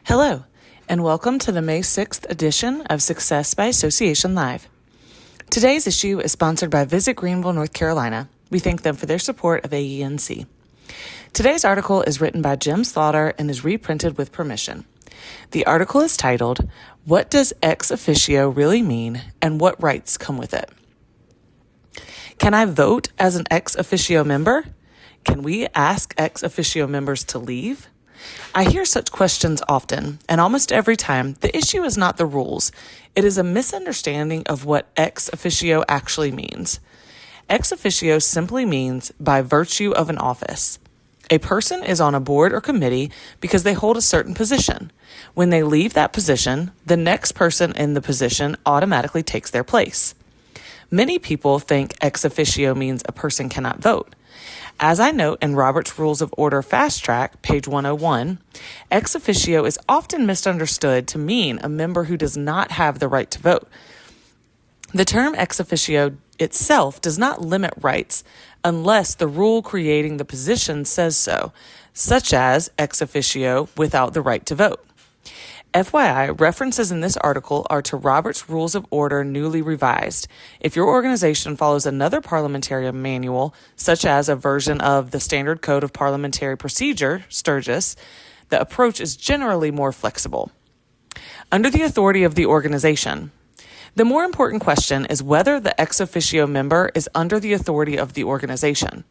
Hello, and welcome to the May 6th edition of Success by Association Live. Today's issue is sponsored by Visit Greenville, North Carolina. We thank them for their support of AENC. Today's article is written by Jim Slaughter and is reprinted with permission. The article is titled, "What Does Ex Officio Really Mean and What Rights Come with It?" Can I vote as an ex officio member? Can we ask ex officio members to leave? I hear such questions often, and almost every time, the issue is not the rules. It is a misunderstanding of what ex officio actually means. Ex officio simply means by virtue of an office. A person is on a board or committee because they hold a certain position. When they leave that position, the next person in the position automatically takes their place. Many people think ex officio means a person cannot vote. As I note in Robert's Rules of Order Fast Track, page 101, ex officio is often misunderstood to mean a member who does not have the right to vote. The term ex officio itself does not limit rights unless the rule creating the position says so, such as ex officio without the right to vote. FYI, references in this article are to Robert's Rules of Order newly revised. If your organization follows another parliamentary manual, such as a version of the Standard Code of Parliamentary Procedure, Sturgis, the approach is generally more flexible. Under the authority of the organization, the more important question is whether the ex officio member is under the authority of the organization.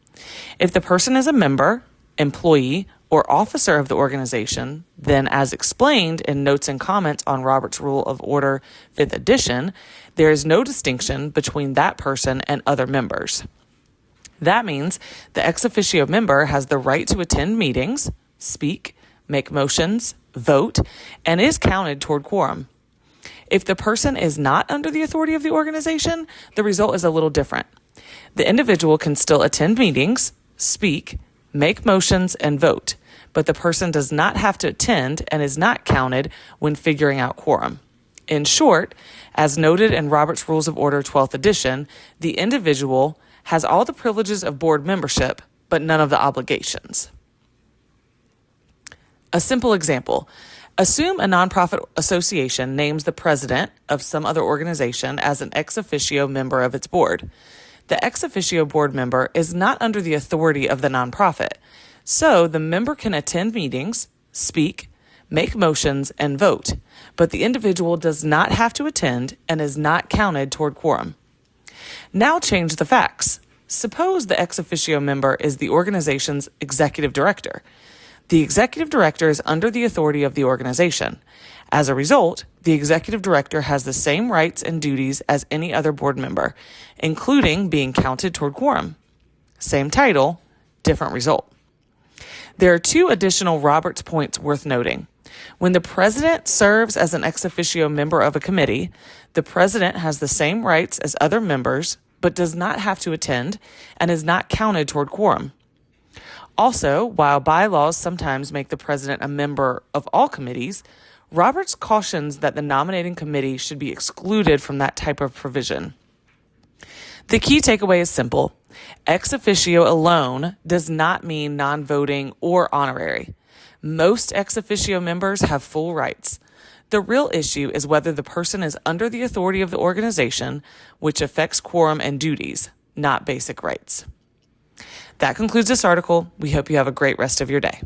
If the person is a member, employee, or officer of the organization, then as explained in Notes and Comments on Robert's Rule of Order 5th edition, there is no distinction between that person and other members. That means the ex officio member has the right to attend meetings, speak, make motions, vote, and is counted toward quorum. If the person is not under the authority of the organization, the result is a little different. The individual can still attend meetings, speak, make motions, and vote, but the person does not have to attend and is not counted when figuring out quorum. In short, as noted in Robert's Rules of Order 12th edition, the individual has all the privileges of board membership, but none of the obligations. A simple example. Assume a nonprofit association names the president of some other organization as an ex officio member of its board. The ex officio board member is not under the authority of the nonprofit, so the member can attend meetings, speak, make motions, and vote, but the individual does not have to attend and is not counted toward quorum. Now change the facts. Suppose the ex officio member is the organization's executive director. The executive director is under the authority of the organization. As a result, the executive director has the same rights and duties as any other board member, including being counted toward quorum. Same title, different result. There are two additional Roberts points worth noting. When the president serves as an ex officio member of a committee, the president has the same rights as other members, but does not have to attend and is not counted toward quorum. Also, while bylaws sometimes make the president a member of all committees, Roberts cautions that the nominating committee should be excluded from that type of provision. The key takeaway is simple. Ex officio alone does not mean non-voting or honorary. Most ex officio members have full rights. The real issue is whether the person is under the authority of the organization, which affects quorum and duties, not basic rights. That concludes this article. We hope you have a great rest of your day.